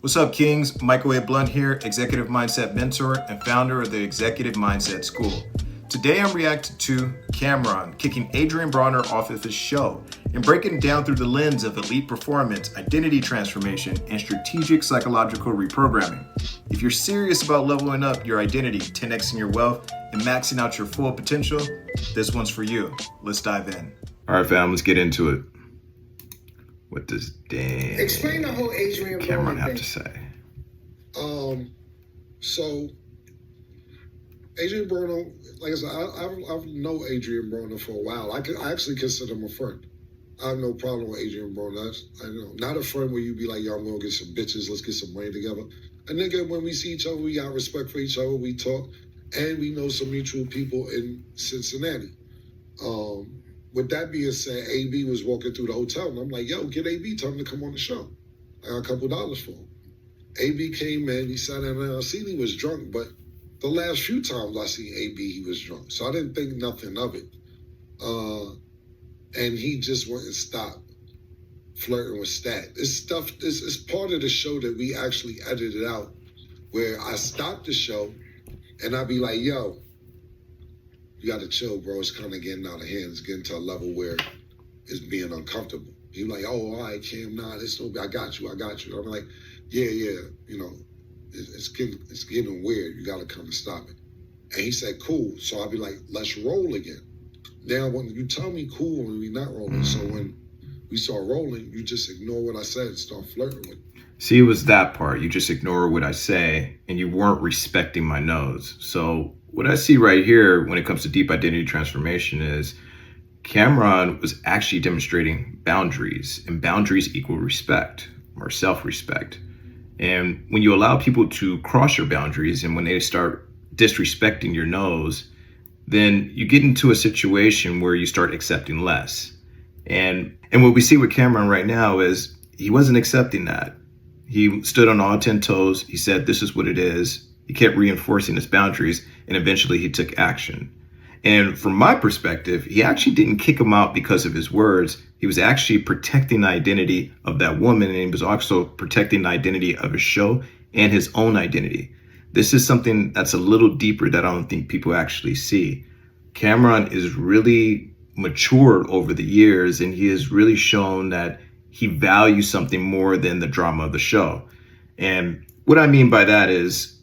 What's up, Kings? Michael A. Blunt here, Executive Mindset Mentor and founder of the Executive Mindset School. Today I'm reacting to Cameron kicking Adrian Bronner off of his show and breaking it down through the lens of elite performance, identity transformation, and strategic psychological reprogramming. If you're serious about leveling up your identity, 10xing your wealth, and maxing out your full potential, this one's for you. Let's dive in. All right, fam, let's get into it. What does explain the whole Adrian Cameron Bronner have thing. to say? So Adrian Bronner, like I said, I've known Adrian Bronner for a while. I actually consider him a friend. I have no problem with Adrian Bronner. I know, not a friend where you be like, yo, I'm gonna get some bitches, let's get some money together. A nigga, when we see each other, we got respect for each other, we talk, and we know some mutual people in Cincinnati. With that being said, AB was walking through the hotel, and I'm like, yo, get AB, tell him to come on the show. I got a couple dollars for him. AB came in, he sat down, and I seen he was drunk, but the last few times I seen AB, he was drunk. So I didn't think nothing of it. And he just went and stopped flirting with Stat. This stuff, this is part of the show that we actually edited out, where I stopped the show, and I'd be like, yo, you gotta chill, bro. It's kind of getting out of hand. It's getting to a level where it's being uncomfortable. He like, oh, all right, Cam, nah, it's no, I got you. I'm like, yeah, you know, it's getting weird. You gotta come and stop it. And he said, cool. So I'd be like, let's roll again. Now, when you tell me cool when we not rolling, so when we start rolling, you just ignore what I said and start flirting with me. See, it was that part. You just ignore what I say, and you weren't respecting my no's. So what I see right here when it comes to deep identity transformation is Cameron was actually demonstrating boundaries, and boundaries equal respect or self-respect. And when you allow people to cross your boundaries and when they start disrespecting your no's, then you get into a situation where you start accepting less. And what we see with Cameron right now is he wasn't accepting that. He stood on all 10 toes. He said, this is what it is. He kept reinforcing his boundaries, and eventually he took action. And from my perspective, he actually didn't kick him out because of his words. He was actually protecting the identity of that woman, and he was also protecting the identity of his show and his own identity. This is something that's a little deeper that I don't think people actually see. Cameron is really matured over the years, and he has really shown that he values something more than the drama of the show. And what I mean by that is,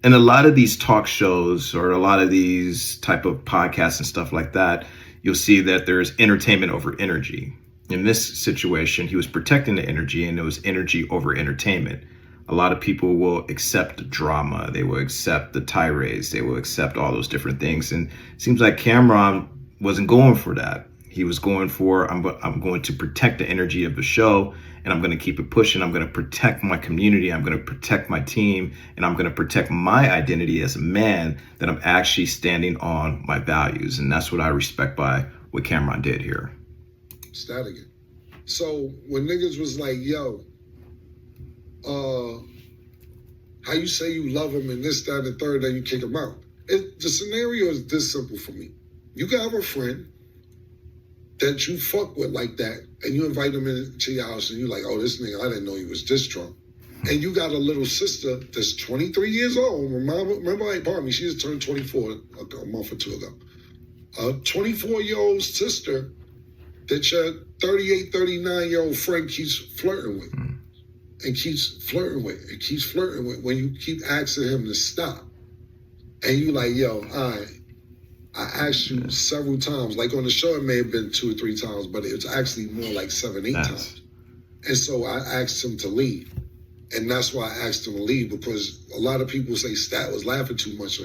in a lot of these talk shows or a lot of these type of podcasts and stuff like that, you'll see that there's entertainment over energy. In this situation, he was protecting the energy, and it was energy over entertainment. A lot of people will accept the drama. They will accept the tirades. They will accept all those different things. And it seems like Cameron wasn't going for that. He was going for, I'm going to protect the energy of the show, and I'm going to keep it pushing. I'm going to protect my community. I'm going to protect my team, and I'm going to protect my identity as a man, that I'm actually standing on my values. And that's what I respect by what Cameron did here. Stat again. So when niggas was like, yo, how you say you love him and this, that, and the third, then you kick him out. The scenario is this simple for me. You can have a friend that you fuck with like that, and you invite him into your house, and you're like, oh, this nigga, I didn't know he was this drunk. And you got a little sister that's 23 years old. Pardon me, she just turned 24 a month or two ago. A 24-year-old sister that your 38, 39-year-old friend keeps flirting with. And keeps flirting with when you keep asking him to stop. And you like, yo, all right, I asked you several times, like on the show, it may have been 2 or 3 times, but it's actually more like 7, 8 times. And so I asked him to leave. And that's why I asked him to leave, because a lot of people say Stat was laughing too much.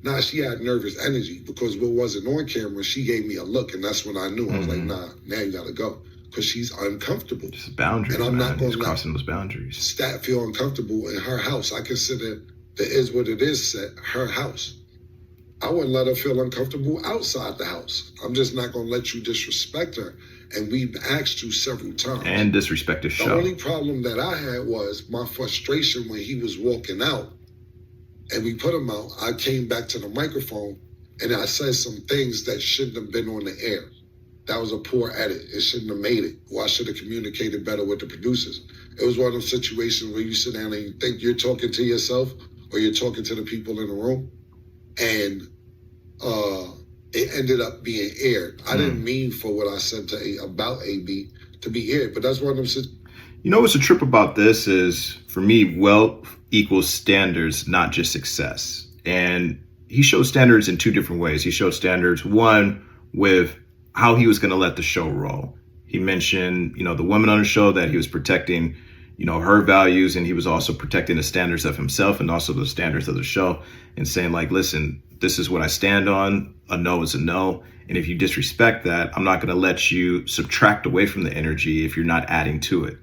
Nah, she had nervous energy, because what wasn't on camera, she gave me a look, and that's when I knew. I was like, nah, now you gotta go. Because she's uncomfortable. Just boundaries, and I'm not going to crossing those boundaries. Stat feel uncomfortable in her house. I consider the is what it is set her house. I wouldn't let her feel uncomfortable outside the house. I'm just not going to let you disrespect her. And we've asked you several times. And disrespect the show. The only problem that I had was my frustration when he was walking out and we put him out. I came back to the microphone and I said some things that shouldn't have been on the air. That was a poor edit. It shouldn't have made it. Or I should have communicated better with the producers. It was one of those situations where you sit down and you think you're talking to yourself or you're talking to the people in the room, and it ended up being aired. I didn't mean for what I said about AB to be aired, but that's one of them situations. You know what's a trip about this is, for me, wealth equals standards, not just success. And he showed standards in two different ways. He showed standards, one, with how he was going to let the show roll. He mentioned, the woman on the show, that he was protecting, her values, and he was also protecting the standards of himself and also the standards of the show, and saying, like, listen, this is what I stand on. A no is a no. And if you disrespect that, I'm not going to let you subtract away from the energy if you're not adding to it.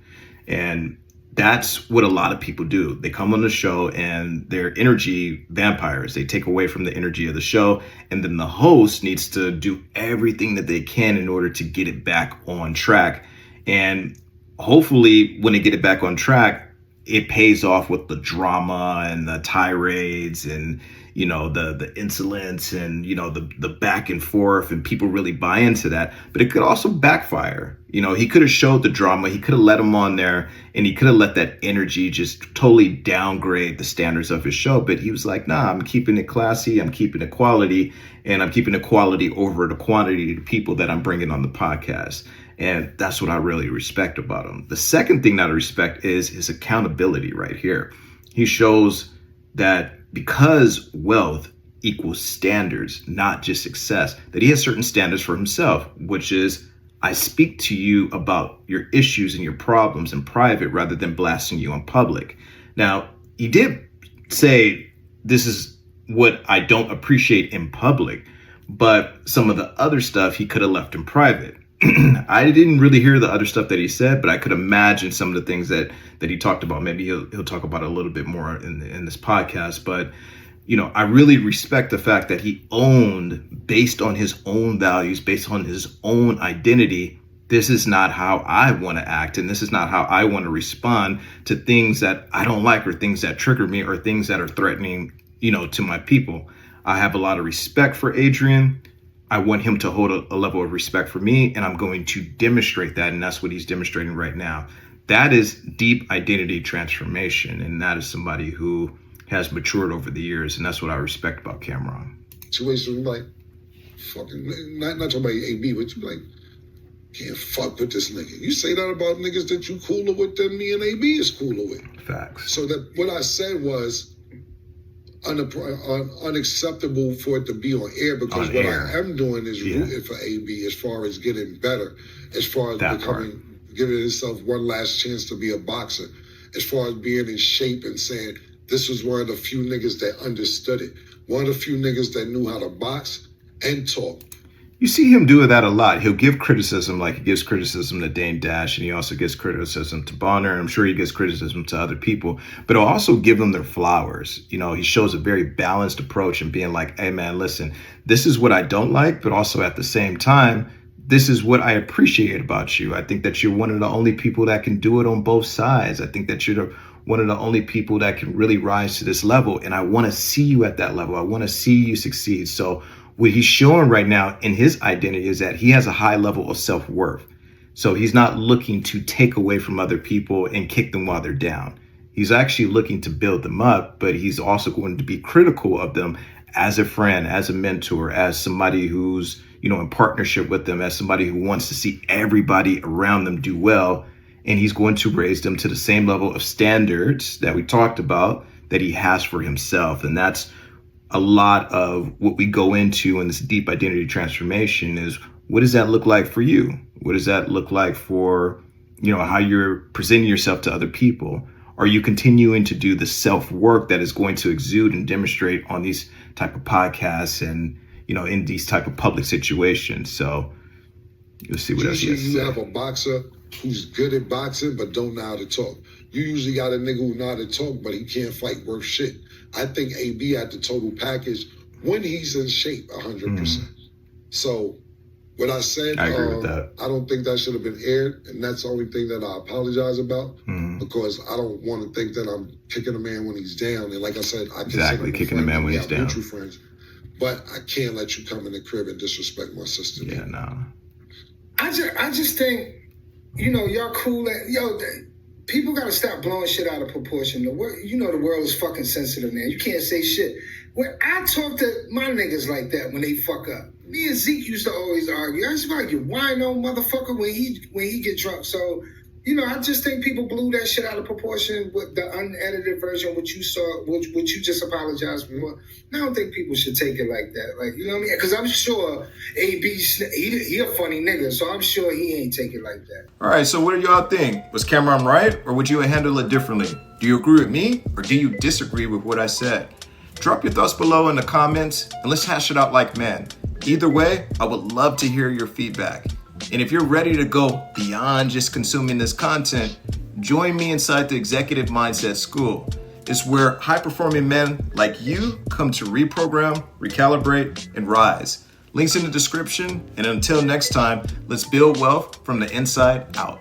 And that's what a lot of people do. They come on the show and they're energy vampires. They take away from the energy of the show. And then the host needs to do everything that they can in order to get it back on track. And hopefully when they get it back on track, it pays off with the drama and the tirades and, the insolence and, the back and forth, and people really buy into that. But it could also backfire. He could have showed the drama. He could have let him on there, and he could have let that energy just totally downgrade the standards of his show. But he was like, nah, I'm keeping it classy. I'm keeping it quality, and I'm keeping the quality over the quantity of people that I'm bringing on the podcast. And that's what I really respect about him. The second thing that I respect is his accountability right here. He shows that because wealth equals standards, not just success, that he has certain standards for himself, which is, I speak to you about your issues and your problems in private rather than blasting you in public. Now, he did say this is what I don't appreciate in public, but some of the other stuff he could have left in private. I didn't really hear the other stuff that he said, but I could imagine some of the things that he talked about. Maybe he'll talk about it a little bit more in this podcast. But, I really respect the fact that he owned, based on his own values, based on his own identity, this is not how I want to act. And this is not how I want to respond to things that I don't like, or things that trigger me, or things that are threatening, to my people. I have a lot of respect for Adrian. I want him to hold a level of respect for me, and I'm going to demonstrate that. And that's what he's demonstrating right now. That is deep identity transformation. And that is somebody who has matured over the years. And that's what I respect about Cameron. Situation like, fucking, not talking about AB, but you like, can't fuck with this nigga. You say that about niggas that you cooler with than me and AB is cooler with. Facts. So that what I said was unacceptable for it to be on air, because what I am doing is rooting for AB as far as getting better, as far as giving himself one last chance to be a boxer, as far as being in shape, and saying this was one of the few niggas that understood it, one of the few niggas that knew how to box and talk. You see him do that a lot. He'll give criticism, like he gives criticism to Dame Dash, and he also gives criticism to Bonner, and I'm sure he gives criticism to other people, but he'll also give them their flowers. He shows a very balanced approach and being like, hey man, listen, this is what I don't like, but also at the same time, this is what I appreciate about you. I think that you're one of the only people that can do it on both sides. I think that you're one of the only people that can really rise to this level, and I want to see you at that level. I want to see you succeed. So what he's showing right now in his identity is that he has a high level of self-worth. So he's not looking to take away from other people and kick them while they're down. He's actually looking to build them up, but he's also going to be critical of them as a friend, as a mentor, as somebody who's, in partnership with them, as somebody who wants to see everybody around them do well. And he's going to raise them to the same level of standards that we talked about that he has for himself. And that's a lot of what we go into in this deep identity transformation is, what does that look like for you? What does that look like for, how you're presenting yourself to other people? Are you continuing to do the self-work that is going to exude and demonstrate on these type of podcasts and, in these type of public situations? So you'll see what else he has to say. You have a boxer who's good at boxing but don't know how to talk. You usually got a nigga who know how to talk, but he can't fight worth shit. I think AB had the total package when he's in shape, 100%. So what I said, I agree with that. I don't think that should have been aired, and that's the only thing that I apologize about, because I don't want to think that I'm kicking a man when he's down. And like I said, I exactly kicking a man when he's down. Mutual friends, but I can't let you come in the crib and disrespect my sister. Yeah, no. I just think, y'all cool. people got to stop blowing shit out of proportion. The world is fucking sensitive, man. You can't say shit. When I talk to my niggas like that when they fuck up, me and Zeke used to always argue. I used to argue, wino motherfucker when he get drunk. So, I just think people blew that shit out of proportion with the unedited version, which you saw, which you just apologized for. I don't think people should take it like that. Like, you know what I mean? Because I'm sure AB, he a funny nigga, so I'm sure he ain't take it like that. All right, so what do y'all think? Was Cameron right, or would you handle it differently? Do you agree with me, or do you disagree with what I said? Drop your thoughts below in the comments, and let's hash it out like men. Either way, I would love to hear your feedback. And if you're ready to go beyond just consuming this content, join me inside the Executive Mindset School. It's where high-performing men like you come to reprogram, recalibrate, and rise. Links in the description, and until next time, let's build wealth from the inside out.